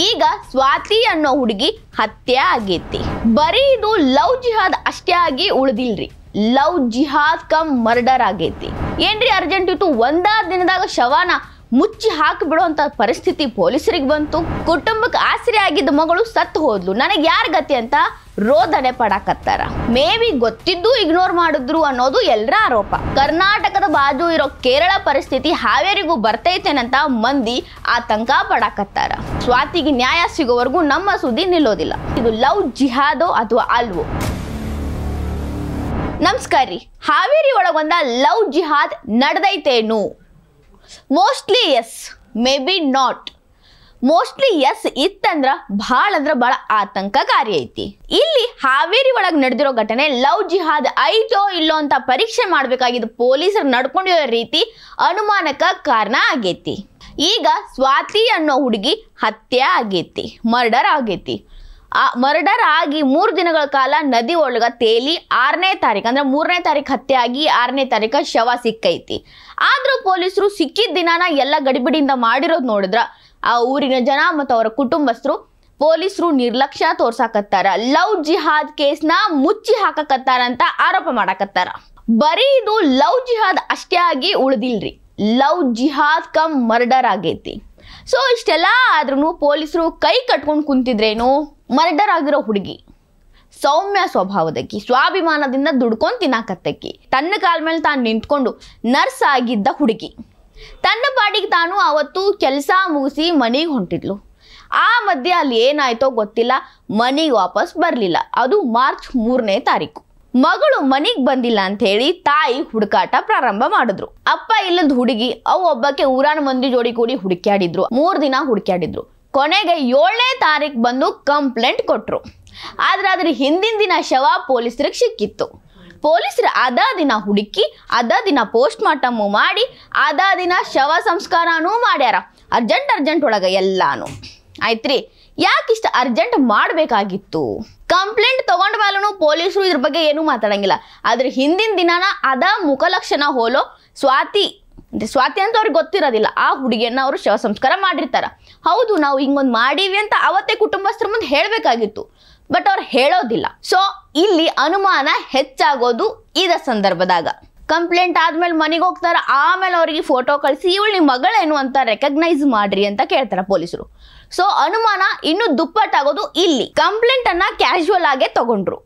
ಈಗ ಸ್ವಾತಿ ಅನ್ನೋ ಹುಡುಗಿ ಹತ್ಯೆ ಆಗೈತಿ. ಬರೀ ಇದು ಲವ್ ಜಿಹಾದ್ ಅಷ್ಟೇ ಆಗಿ ಉಳಿದಿಲ್ರಿ, ಲವ್ ಜಿಹಾದ್ ಕಮ್ ಮರ್ಡರ್ ಆಗೈತಿ. ಏನ್ರಿ ಅರ್ಜೆಂಟ್ ಇತ್ತು, ಒಂದಾ ದಿನದಾಗ ಶವನ ಮುಚ್ಚಿ ಹಾಕಿ ಬಿಡುವಂತ ಪರಿಸ್ಥಿತಿ ಪೊಲೀಸರಿಗೆ ಬಂತು. ಕುಟುಂಬಕ್ಕೆ ಆಸರೆ ಆಗಿದ್ದ ಮಗಳು ಸತ್ತು ಹೋದ್ಲು, ನನಗೆ ಯಾರ ಗತಿ ಅಂತ ರೋದನೆ ಪಡಾಕತ್ತಾರ. ಮೇಬಿ ಗೊತ್ತಿದ್ದು ಇಗ್ನೋರ್ ಮಾಡಿದ್ರು ಅನ್ನೋದು ಎಲ್ಲರ ಆರೋಪ. ಕರ್ನಾಟಕದ ಬಾಜು ಇರೋ ಕೇರಳ ಪರಿಸ್ಥಿತಿ ಹಾವೇರಿಗೂ ಬರ್ತೈತೇನಂತ ಮಂದಿ ಆತಂಕ ಪಡಾಕತ್ತಾರ. ಸ್ವಾತಿಗೆ ನ್ಯಾಯ ಸಿಗೋವರೆಗೂ ನಮ್ಮ ಸುದ್ದಿ ನಿಲ್ಲೋದಿಲ್ಲ. ಇದು ಲವ್ ಜಿಹಾದೋ ಅಥವಾ ಅಲ್ವೋ? ನಮಸ್ಕಾರ ರೀ. ಹಾವೇರಿ ಒಳಗೊಂದ ಲವ್ ಜಿಹಾದ್ ನಡೆದೈತೇನು? Mostly yes, may be not. Mostly yes ಇತ್ತಂದ್ರ ಭಾಳ ಆತಂಕಕಾರಿ ಐತಿ. ಇಲ್ಲಿ ಹಾವೇರಿ ಒಳಗೆ ನಡೆದಿರೋ ಘಟನೆ ಲವ್ ಜಿಹಾದ್ ಐತೋ ಇಲ್ಲೋ ಅಂತ ಪರೀಕ್ಷೆ ಮಾಡಬೇಕಾಗಿದ್ದು ಪೊಲೀಸರು ನಡ್ಕೊಂಡಿರೋ ರೀತಿ ಅನುಮಾನಕ್ಕೆ ಕಾರಣ ಆಗೈತಿ. ಈಗ ಸ್ವಾತಿ ಅನ್ನೋ ಹುಡುಗಿ ಹತ್ಯೆ ಆಗೈತಿ, ಮರ್ಡರ್ ಆಗೈತಿ. ಮರ್ಡರ್ ಆಗಿ 3 ದಿನಗಳ ಕಾಲ ನದಿ ಒಳಗ ತೇಲಿ 6ನೇ ತಾರೀಕು ಅಂದ್ರೆ 3ನೇ ತಾರೀಕು ಹತ್ಯೆ ಆಗಿ 6ನೇ ತಾರೀಕು ಶವ ಸಿಕ್ಕೈತಿ. ಆದ್ರೂ ಪೊಲೀಸರು ಸಿಕ್ಕಿದ ದಿನಾನ ಎಲ್ಲ ಗಡಿಬಿಡಿಯಿಂದ ಮಾಡಿರೋದು ನೋಡಿದ್ರ ಆ ಊರಿನ ಜನ ಮತ್ತು ಅವರ ಕುಟುಂಬಸ್ಥರು ಪೊಲೀಸರು ನಿರ್ಲಕ್ಷ್ಯ ತೋರ್ಸಾಕತ್ತಾರ. ಲವ್ ಜಿಹಾದ್ ಕೇಸ್ನ ಮುಚ್ಚಿ ಹಾಕಕತ್ತಾರ ಅಂತ ಆರೋಪ ಮಾಡಕತ್ತಾರ. ಬರೀ ಇದು ಲವ್ ಜಿಹಾದ್ ಅಷ್ಟೇ ಆಗಿ ಉಳಿದಿಲ್ರಿ, ಲವ್ ಜಿಹಾದ್ ಕಮ್ ಮರ್ಡರ್ ಆಗೈತಿ. ಸೊ ಇಷ್ಟೆಲ್ಲ ಆದ್ರೂ ಪೊಲೀಸರು ಕೈ ಕಟ್ಕೊಂಡು ಕುಂತಿದ್ರೇನು? ಮರ್ಡರ್ ಆಗಿರೋ ಹುಡುಗಿ ಸೌಮ್ಯ ಸ್ವಭಾವದಕ್ಕಿ, ಸ್ವಾಭಿಮಾನದಿಂದ ದುಡ್ಕೊಂಡು ತಿನ್ನಾಕತ್ತಕ್ಕಿ, ತನ್ನ ಕಾಲ ಮೇಲೆ ತಾನು ನಿಂತ್ಕೊಂಡು ನರ್ಸ್ ಆಗಿದ್ದ ಹುಡುಗಿ, ತನ್ನ ಪಾಡಿಗೆ ತಾನು ಅವತ್ತು ಕೆಲಸ ಮುಗಿಸಿ ಮನೆಗೆ ಹೊಂಟಿದ್ಲು. ಆ ಮಧ್ಯೆ ಅಲ್ಲಿ ಏನಾಯ್ತೋ ಗೊತ್ತಿಲ್ಲ, ಮನೆಗೆ ವಾಪಸ್ ಬರಲಿಲ್ಲ. ಅದು ಮಾರ್ಚ್ 3ನೇ ತಾರೀಕು. ಮಗಳು ಮನೆಗೆ ಬಂದಿಲ್ಲ ಅಂತ ಹೇಳಿ ತಾಯಿ ಹುಡುಕಾಟ ಪ್ರಾರಂಭ ಮಾಡಿದ್ರು. ಅಪ್ಪ ಇಲ್ಲದ ಹುಡುಗಿ ಅವು ಒಬ್ಬಕ್ಕೆ ಊರಾನ ಮಂದಿ ಜೋಡಿ ಕೂಡಿ ಹುಡುಕ್ಯಾಡಿದ್ರು. 3 ದಿನ ಹುಡುಕ್ಯಾಡಿದ್ರು. ಕೊನೆಗೆ 7ನೇ ತಾರೀಕು ಬಂದು ಕಂಪ್ಲೇಂಟ್ ಕೊಟ್ರು. ಆದ್ರೆ ಅದ್ರ ಹಿಂದಿನ ದಿನ ಶವ ಪೊಲೀಸರಿಗೆ ಸಿಕ್ಕಿತ್ತು. ಪೊಲೀಸರು ಅದ ದಿನ ಹುಡುಕಿ, ಅದ ದಿನ ಪೋಸ್ಟ್ ಮಾರ್ಟಮ್ ಮಾಡಿ, ಅದ ದಿನ ಶವ ಸಂಸ್ಕಾರನೂ ಮಾಡ್ಯಾರ. ಅರ್ಜೆಂಟ್ ಒಳಗ ಎಲ್ಲಾನು ಆಯ್ತ್ರಿ. ಯಾಕಿಷ್ಟ ಅರ್ಜೆಂಟ್ ಮಾಡಬೇಕಾಗಿತ್ತು? ಕಂಪ್ಲೇಂಟ್ ತಗೊಂಡ ಮೇಲೂ ಪೊಲೀಸರು ಇದ್ರ ಬಗ್ಗೆ ಏನೂ ಮಾತಾಡಂಗಿಲ್ಲ. ಅದ್ರ ಹಿಂದಿನ ದಿನಾನ ಅದ ಮುಖಲಕ್ಷಣ ಹೋಲೋ ಸ್ವಾತಿ ಅಂತ ಅವ್ರಿಗೆ ಗೊತ್ತಿರೋದಿಲ್ಲ. ಆ ಹುಡುಗಿಯನ್ನ ಅವರು ಶವ ಸಂಸ್ಕಾರ ಮಾಡಿರ್ತಾರ. ಹೌದು, ನಾವು ಹಿಂಗೊಂದು ಮಾಡೀವಿ ಅಂತ ಅವತ್ತೇ ಕುಟುಂಬಸ್ಥರ ಮುಂದೆ ಹೇಳಬೇಕಾಗಿತ್ತು, ಬಟ್ ಅವ್ರು ಹೇಳೋದಿಲ್ಲ. ಸೊ ಇಲ್ಲಿ ಅನುಮಾನ ಹೆಚ್ಚಾಗೋದು ಇದ ಸಂದರ್ಭದಾಗ. ಕಂಪ್ಲೇಂಟ್ ಆದ್ಮೇಲೆ ಮನೆಗೆ ಹೋಗ್ತಾರ. ಆಮೇಲೆ ಅವರಿಗೆ ಫೋಟೋ ಕಳಿಸಿ ಇವಳು ನಿಮ್ಮ ಮಗಳೇನು ಅಂತ ರೆಕಗ್ನೈಸ್ ಮಾಡ್ರಿ ಅಂತ ಕೇಳ್ತಾರ ಪೊಲೀಸರು. ಸೊ ಅನುಮಾನ ಇನ್ನೂ ದುಪ್ಪಟ್ಟಾಗೋದು ಇಲ್ಲಿ. ಕಂಪ್ಲೇಂಟ್ ಅನ್ನ ಕ್ಯಾಶುವಲ್ ಆಗೇ ತಗೊಂಡ್ರು,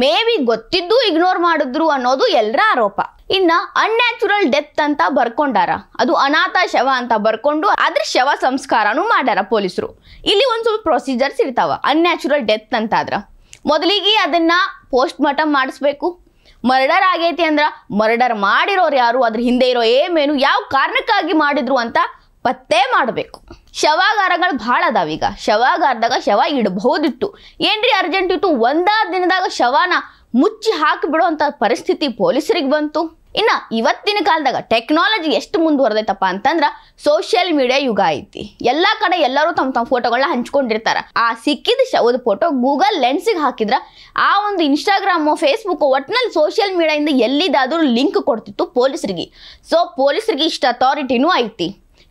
ಮೇ ಬಿ ಗೊತ್ತಿದ್ದು ಇಗ್ನೋರ್ ಮಾಡಿದ್ರು ಅನ್ನೋದು ಎಲ್ಲರ ಆರೋಪ. ಇನ್ನ ಅನ್ಯಾಚುರಲ್ ಡೆತ್ ಅಂತ ಬರ್ಕೊಂಡಾರ, ಅದು ಅನಾಥ ಶವ ಅಂತ ಬರ್ಕೊಂಡು ಅದ್ರ ಶವ ಸಂಸ್ಕಾರನೂ ಮಾಡ್ಯಾರ ಪೊಲೀಸರು. ಇಲ್ಲಿ ಒಂದ್ ಸ್ವಲ್ಪ ಪ್ರೊಸೀಜರ್ಸ್ ಇರ್ತಾವ. ಅನ್ಯಾಚುರಲ್ ಡೆತ್ ಅಂತ ಆದ್ರ ಮೊದಲಿಗೆ ಅದನ್ನ ಪೋಸ್ಟ್ ಮಾರ್ಟಮ್ ಮಾಡಿಸ್ಬೇಕು. ಮರ್ಡರ್ ಆಗೈತಿ ಅಂದ್ರ ಮರ್ಡರ್ ಮಾಡಿರೋರು ಯಾರು, ಅದ್ರ ಹಿಂದೆ ಇರೋ ಏಮೇನು, ಯಾವ ಕಾರಣಕ್ಕಾಗಿ ಮಾಡಿದ್ರು ಅಂತ ಪತ್ತೆ ಮಾಡಬೇಕು. ಶವಾಗಾರಗಳು ಭಾಳ ಅದಾವೀಗ. ಶವಾಗಾರದಾಗ ಶವ ಇಡಬಹುದಿತ್ತು. ಏನ್ರಿ ಅರ್ಜೆಂಟ್ ಇತ್ತು, ಒಂದಾ ದಿನದಾಗ ಶವನ ಮುಚ್ಚಿ ಹಾಕಿ ಬಿಡುವಂತ ಪರಿಸ್ಥಿತಿ ಪೊಲೀಸರಿಗೆ ಬಂತು. ಇನ್ನ ಇವತ್ತಿನ ಕಾಲದಾಗ ಟೆಕ್ನಾಲಜಿ ಎಷ್ಟು ಮುಂದುವರೆದೈತಪ್ಪ ಅಂತಂದ್ರ ಸೋಷಿಯಲ್ ಮೀಡಿಯಾ ಯುಗ ಐತಿ. ಎಲ್ಲಾ ಕಡೆ ಎಲ್ಲರೂ ತಮ್ಮ ಫೋಟೋಗಳನ್ನ ಹಂಚ್ಕೊಂಡಿರ್ತಾರ. ಆ ಸಿಕ್ಕಿದ ಶವದ ಫೋಟೋ ಗೂಗಲ್ ಲೆನ್ಸಿಗೆ ಹಾಕಿದ್ರ ಆ ಒಂದು ಇನ್ಸ್ಟಾಗ್ರಾಮು, ಫೇಸ್ಬುಕ್, ಒಟ್ಟಿನಲ್ಲಿ ಸೋಷಿಯಲ್ ಮೀಡಿಯಾದಿಂದ ಎಲ್ಲಿದಾದ್ರೂ ಲಿಂಕ್ ಕೊಡ್ತಿತ್ತು ಪೊಲೀಸರಿಗೆ. ಸೊ ಪೊಲೀಸರಿಗೆ ಇಷ್ಟ ಅಥಾರಿಟಿನೂ ಐತಿ.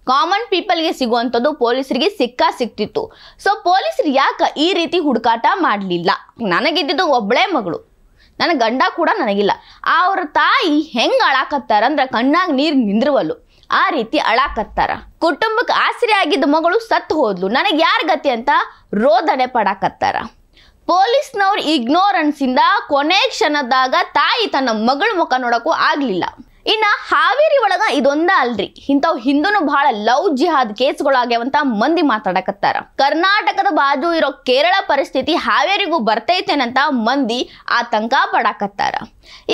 ಕಾಮನ್ ಪೀಪಲ್ಗೆ ಸಿಗುವಂಥದ್ದು ಪೊಲೀಸರಿಗೆ ಸಿಕ್ತಿತ್ತು. ಸೊ ಪೊಲೀಸರು ಯಾಕೆ ಈ ರೀತಿ ಹುಡುಕಾಟ ಮಾಡಲಿಲ್ಲ? ನನಗಿದ್ದಿದ್ದು ಒಬ್ಬಳೇ ಮಗಳು, ನನ್ನ ಗಂಡ ಕೂಡ ನನಗಿಲ್ಲ. ಅವ್ರ ತಾಯಿ ಹೆಂಗೆ ಅಳಾಕತ್ತಾರ ಅಂದ್ರೆ ಕಣ್ಣಾಗ ನೀರು ನಿಂದ್ರವಲ್ಲು, ಆ ರೀತಿ ಅಳಾಕತ್ತಾರ. ಕುಟುಂಬಕ್ಕೆ ಆಸರೆ ಆಗಿದ್ದ ಮಗಳು ಸತ್ತು ಹೋದ್ಲು, ನನಗೆ ಯಾರ ಗತಿ ಅಂತ ರೋದನೆ ಪಡಾಕತ್ತಾರ. ಪೊಲೀಸ್ನವ್ರ ಇಗ್ನೋರೆನ್ಸ್ ಇಂದ ಕೊನೆ ಕ್ಷಣದಾಗ ತಾಯಿ ತನ್ನ ಮಗಳ ಮುಖ ನೋಡಕ್ಕೂ ಆಗ್ಲಿಲ್ಲ. ಇನ್ನ ಹಾವೇರಿ ಒಳಗ ಇದೊಂದ ಅಲ್ರಿ, ಇಂಥವ್ ಹಿಂದೂನು ಬಹಳ ಲವ್ ಜಿಹಾದ್ ಕೇಸ್ಗಳಾಗ್ಯಾವಂತ ಮಂದಿ ಮಾತಾಡಕತ್ತಾರ. ಕರ್ನಾಟಕದ ಬಾಜು ಇರೋ ಕೇರಳ ಪರಿಸ್ಥಿತಿ ಹಾವೇರಿಗೂ ಬರ್ತೈತೇನಂತ ಮಂದಿ ಆತಂಕ ಪಡಾಕತ್ತಾರ.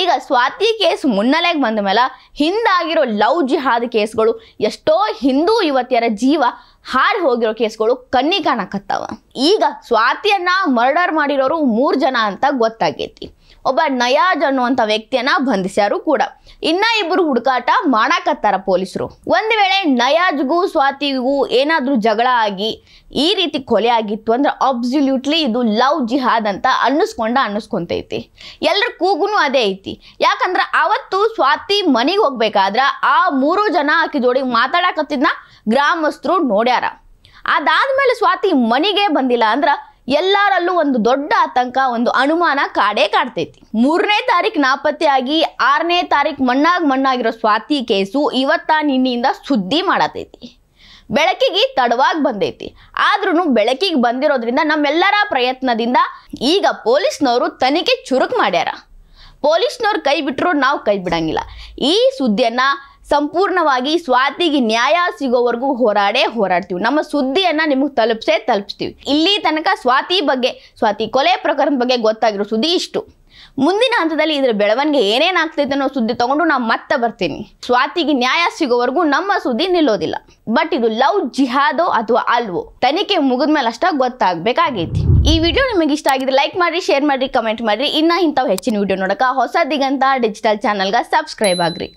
ಈಗ ಸ್ವಾತಿ ಕೇಸ್ ಮುನ್ನೆಲೆಗೆ ಬಂದ ಮೇಲೆ ಹಿಂದಾಗಿರೋ ಲವ್ ಜಿಹಾದ್ ಕೇಸ್ಗಳು, ಎಷ್ಟೋ ಹಿಂದೂ ಯುವತಿಯರ ಜೀವ ಹಾರಿ ಹೋಗಿರೋ ಕೇಸ್ಗಳು ಕಣ್ಣಿ ಕಾಣಕತ್ತಾವ. ಈಗ ಸ್ವಾತಿಯನ್ನ ಮರ್ಡರ್ ಮಾಡಿರೋರು 3 ಜನ ಅಂತ ಗೊತ್ತಾಗೈತಿ. ಒಬ್ಬ ನಯಾಜ್ ಅನ್ನುವಂಥ ವ್ಯಕ್ತಿಯನ್ನ ಬಂಧಿಸ್ಯಾರು ಕೂಡ. ಇನ್ನ 2 ಹುಡುಕಾಟ ಮಾಡಾಕತ್ತಾರ ಪೊಲೀಸರು. ಒಂದ್ ವೇಳೆ ನಯಾಜ್ಗೂ ಸ್ವಾತಿಗೂ ಏನಾದ್ರೂ ಜಗಳ ಆಗಿ ಈ ರೀತಿ ಕೊಲೆ ಆಗಿತ್ತು ಅಂದ್ರೆ ಅಬ್ಸಲ್ಯೂಟ್ಲಿ ಇದು ಲವ್ ಜಿಹಾದ್ ಅಂತ ಅನ್ನಿಸ್ಕೊಂತೈತಿ. ಎಲ್ಲರ ಕೂಗುನು ಅದೇ ಐತಿ. ಯಾಕಂದ್ರೆ ಅವತ್ತು ಸ್ವಾತಿ ಮನೆಗೆ ಹೋಗ್ಬೇಕಾದ್ರ ಆ 3 ಜನ ಆಕಿ ಜೋಡಿ ಮಾತಾಡಕತ್ತಿದ್ನ ಗ್ರಾಮಸ್ಥರು ನೋಡ್ಯಾರ. ಅದಾದ್ಮೇಲೆ ಸ್ವಾತಿ ಮನೆಗೆ ಬಂದಿಲ್ಲ ಅಂದ್ರ ಎಲ್ಲರಲ್ಲೂ ಒಂದು ದೊಡ್ಡ ಆತಂಕ, ಒಂದು ಅನುಮಾನ ಕಾಡ್ತೈತಿ. 3ನೇ ತಾರೀಕು ನಾಪತ್ತೆ ಆಗಿ 6ನೇ ತಾರೀಕು ಮಣ್ಣಾಗಿರೋ ಸ್ವಾತಿ ಕೇಸು ಇವತ್ತ ನಿನ್ನೆಯಿಂದ ಸುದ್ದಿ ಮಾಡತೈತಿ. ಬೆಳಕಿಗೆ ತಡವಾಗಿ ಬಂದೈತಿ. ಆದ್ರೂ ಬೆಳಕಿಗೆ ಬಂದಿರೋದ್ರಿಂದ ನಮ್ಮೆಲ್ಲರ ಪ್ರಯತ್ನದಿಂದ ಈಗ ಪೊಲೀಸ್ನವರು ತನಿಖೆ ಚುರುಕು ಮಾಡ್ಯಾರ. ಪೊಲೀಸ್ನವ್ರು ಕೈ ಬಿಟ್ಟರು ನಾವು ಕೈ ಬಿಡಂಗಿಲ್ಲ. ಈ ಸುದ್ದಿಯನ್ನ ಸಂಪೂರ್ಣವಾಗಿ ಸ್ವಾತಿಗೆ ನ್ಯಾಯ ಸಿಗೋವರೆಗೂ ಹೋರಾಡ್ತೀವಿ. ನಮ್ಮ ಸುದ್ದಿಯನ್ನ ನಿಮಗೆ ತಲುಪಿಸ್ತೀವಿ. ಇಲ್ಲಿ ತನಕ ಸ್ವಾತಿ ಕೊಲೆ ಪ್ರಕರಣದ ಬಗ್ಗೆ ಗೊತ್ತಾಗಿರೋ ಸುದ್ದಿ ಇಷ್ಟು. ಮುಂದಿನ ಹಂತದಲ್ಲಿ ಇದರ ಬೆಳವಣಿಗೆ ಏನೇನಾಗ್ತೈತೆ ಅನ್ನೋ ಸುದ್ದಿ ತಗೊಂಡು ನಾವು ಮತ್ತೆ ಬರ್ತೀನಿ. ಸ್ವಾತಿಗೆ ನ್ಯಾಯ ಸಿಗೋವರೆಗೂ ನಮ್ಮ ಸುದ್ದಿ ನಿಲ್ಲೋದಿಲ್ಲ. ಬಟ್ ಇದು ಲವ್ ಜಿಹಾದೋ ಅಥವಾ ಅಲ್ವೋ ತನಿಖೆ ಮುಗಿದ್ಮೇಲೆ ಅಷ್ಟ ಗೊತ್ತಾಗಬೇಕಾಗೈತಿ. ಈ ವಿಡಿಯೋ ನಿಮಗೆ ಇಷ್ಟ ಆಗಿದ್ರೆ ಲೈಕ್ ಮಾಡಿ, ಶೇರ್ ಮಾಡಿ, ಕಮೆಂಟ್ ಮಾಡಿ. ಇನ್ನ ಇಂಥವು ಹೆಚ್ಚಿನ ವಿಡಿಯೋ ನೋಡಕ ಹೊಸ ದಿಗಂತ ಡಿಜಿಟಲ್ ಚಾನಲ್ಗೆ ಸಬ್ಸ್ಕ್ರೈಬ್ ಆಗ್ರಿ.